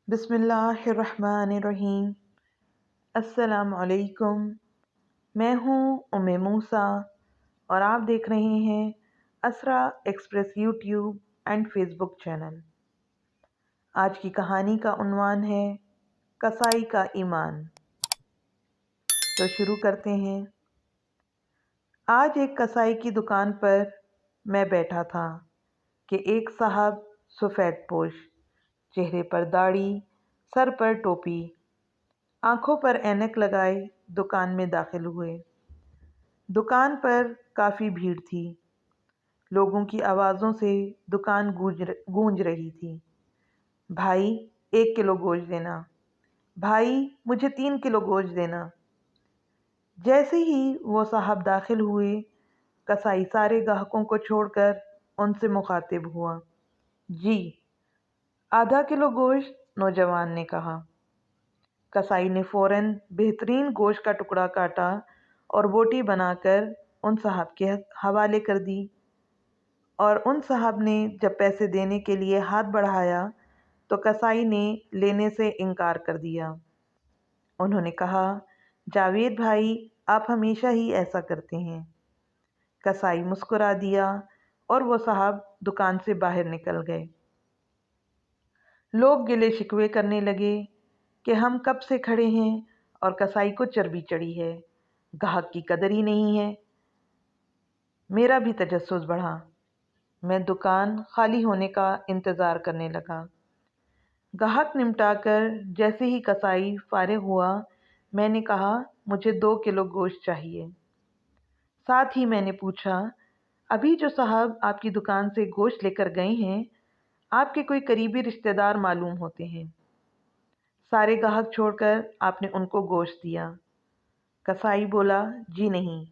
بسم اللہ الرحمن الرحیم۔ السلام علیکم۔ میں ہوں موسیٰ اور آپ دیکھ رہے ہیں Asra Express YouTube and Facebook channel. آج کی کہانی کا عنوان ہے کسائی کا ایمان۔ تو شروع کرتے ہیں۔ آج ایک کسائی کی دکان پر میں بیٹھا تھا کہ ایک صاحب سفید پوش، چہرے پر داڑھی، سر پر ٹوپی، آنکھوں پر اینک لگائے دکان میں داخل ہوئے۔ دکان پر کافی بھیڑ تھی۔ لوگوں کی آوازوں سے دکان گونج رہی تھی۔ بھائی 1 کلو گوشت دینا، بھائی مجھے 3 کلو گوشت دینا۔ جیسے ہی وہ صاحب داخل ہوئے، کسائی سارے گاہکوں کو چھوڑ کر ان سے مخاطب ہوا۔ جی ½ کلو گوشت، نوجوان نے کہا۔ کسائی نے فوراً بہترین گوشت کا ٹکڑا کاٹا اور بوٹی بنا کر ان صاحب کے حوالے کر دی، اور ان صاحب نے جب پیسے دینے کے لیے ہاتھ بڑھایا تو کسائی نے لینے سے انکار کر دیا۔ انہوں نے کہا، جاوید بھائی آپ ہمیشہ ہی ایسا کرتے ہیں۔ کسائی مسکرا دیا اور وہ صاحب دکان سے باہر نکل گئے۔ لوگ گلے شکوے کرنے لگے کہ ہم کب سے کھڑے ہیں اور کسائی کو چربی چڑھی ہے، گاہک کی قدر ہی نہیں ہے۔ میرا بھی تجسس بڑھا۔ میں دکان خالی ہونے کا انتظار کرنے لگا۔ گاہک نمٹا کر جیسے ہی کسائی فارغ ہوا، میں نے کہا، مجھے 2 کلو گوشت چاہیے۔ ساتھ ہی میں نے پوچھا، ابھی جو صاحب آپ کی دکان سے گوشت لے کر گئے ہیں، آپ کے کوئی قریبی رشتہ دار معلوم ہوتے ہیں؟ سارے گاہک چھوڑ کر آپ نے ان کو گوشت دیا؟ کسائی بولا، جی نہیں۔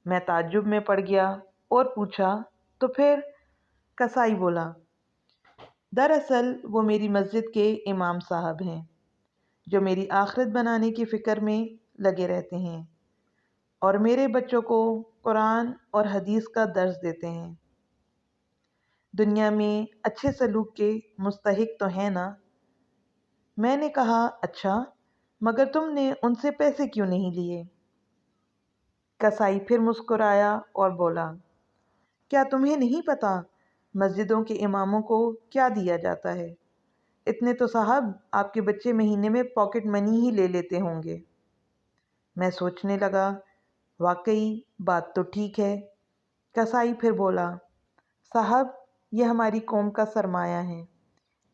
میں تعجب میں پڑ گیا اور پوچھا، تو پھر؟ کسائی بولا، دراصل وہ میری مسجد کے امام صاحب ہیں، جو میری آخرت بنانے کی فکر میں لگے رہتے ہیں اور میرے بچوں کو قرآن اور حدیث کا درس دیتے ہیں۔ دنیا میں اچھے سلوک کے مستحق تو ہیں نا؟ میں نے کہا، اچھا، مگر تم نے ان سے پیسے کیوں نہیں لیے؟ کسائی پھر مسکرایا اور بولا، کیا تمہیں نہیں پتا مسجدوں کے اماموں کو کیا دیا جاتا ہے؟ اتنے تو صاحب آپ کے بچے مہینے میں پاکٹ منی ہی لے لیتے ہوں گے۔ میں سوچنے لگا، واقعی بات تو ٹھیک ہے۔ کسائی پھر بولا، صاحب یہ ہماری قوم کا سرمایہ ہے،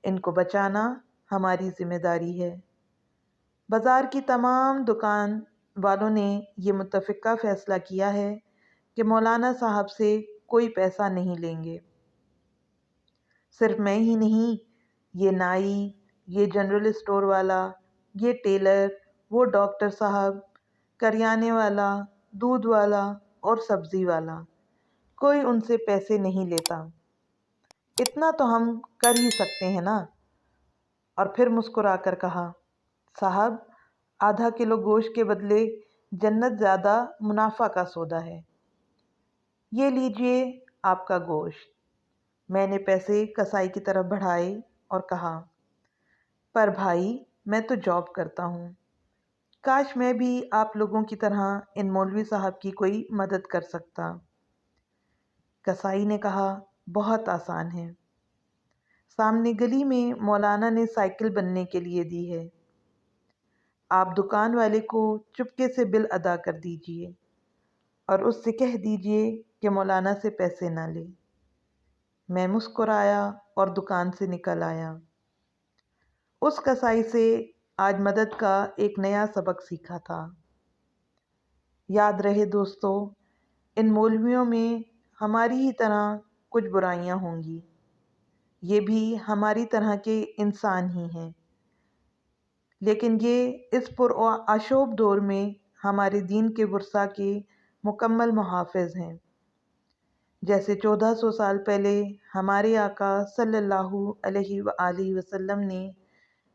ان کو بچانا ہماری ذمہ داری ہے۔ بازار کی تمام دکان والوں نے یہ متفقہ فیصلہ کیا ہے کہ مولانا صاحب سے کوئی پیسہ نہیں لیں گے۔ صرف میں ہی نہیں، یہ نائی، یہ جنرل اسٹور والا، یہ ٹیلر، وہ ڈاکٹر صاحب، کریانے والا، دودھ والا اور سبزی والا، کوئی ان سے پیسے نہیں لیتا۔ اتنا تو ہم کر ہی سکتے ہیں نا؟ اور پھر مسکرا کر کہا، صاحب ½ کلو گوشت کے بدلے جنت زیادہ منافع کا سودا ہے۔ یہ لیجئے آپ کا گوشت۔ میں نے پیسے کسائی کی طرف بڑھائے اور کہا، پر بھائی میں تو جاب کرتا ہوں، کاش میں بھی آپ لوگوں کی طرح ان مولوی صاحب کی کوئی مدد کر سکتا۔ کسائی نے کہا، بہت آسان ہے، سامنے گلی میں مولانا نے سائیکل بننے کے لیے دی ہے، آپ دکان والے کو چپکے سے بل ادا کر دیجئے اور اس سے کہہ دیجئے کہ مولانا سے پیسے نہ لے۔ میں مسکرایا اور دکان سے نکل آیا۔ اس کسائی سے آج مدد کا ایک نیا سبق سیکھا تھا۔ یاد رہے دوستو، ان مولویوں میں ہماری ہی طرح کچھ برائیاں ہوں گی، یہ بھی ہماری طرح کے انسان ہی ہیں، لیکن یہ اس پرآشوب دور میں ہمارے دین کے ورثاء کے مکمل محافظ ہیں۔ جیسے 1400 سال پہلے ہمارے آقا صلی اللہ علیہ وآلہ وسلم نے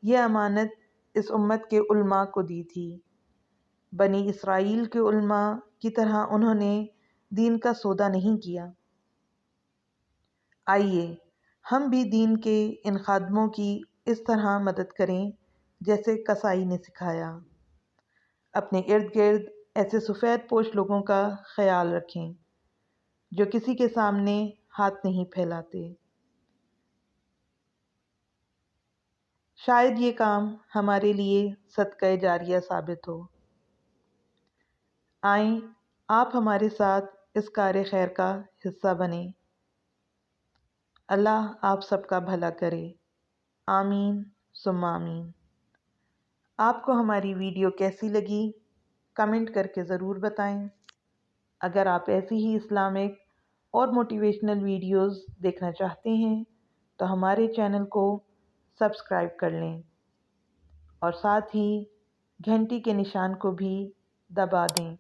یہ امانت اس امت کے علماء کو دی تھی، بنی اسرائیل کے علماء کی طرح انہوں نے دین کا سودا نہیں کیا۔ آئیے ہم بھی دین کے ان خادموں کی اس طرح مدد کریں جیسے کسائی نے سکھایا۔ اپنے ارد گرد ایسے سفید پوش لوگوں کا خیال رکھیں جو کسی کے سامنے ہاتھ نہیں پھیلاتے۔ شاید یہ کام ہمارے لیے صدقہ جاریہ ثابت ہو۔ آئیں آپ ہمارے ساتھ اس کار خیر کا حصہ بنیں۔ اللہ آپ سب کا بھلا کرے، آمین ثم آمین۔ آپ کو ہماری ویڈیو کیسی لگی کمنٹ کر کے ضرور بتائیں۔ اگر آپ ایسی ہی اسلامک اور موٹیویشنل ویڈیوز دیکھنا چاہتے ہیں تو ہمارے چینل کو سبسکرائب کر لیں اور ساتھ ہی گھنٹی کے نشان کو بھی دبا دیں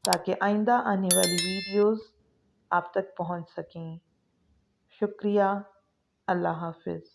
تاکہ آئندہ آنے والی ویڈیوز آپ تک پہنچ سکیں۔ شکریہ۔ اللہ حافظ۔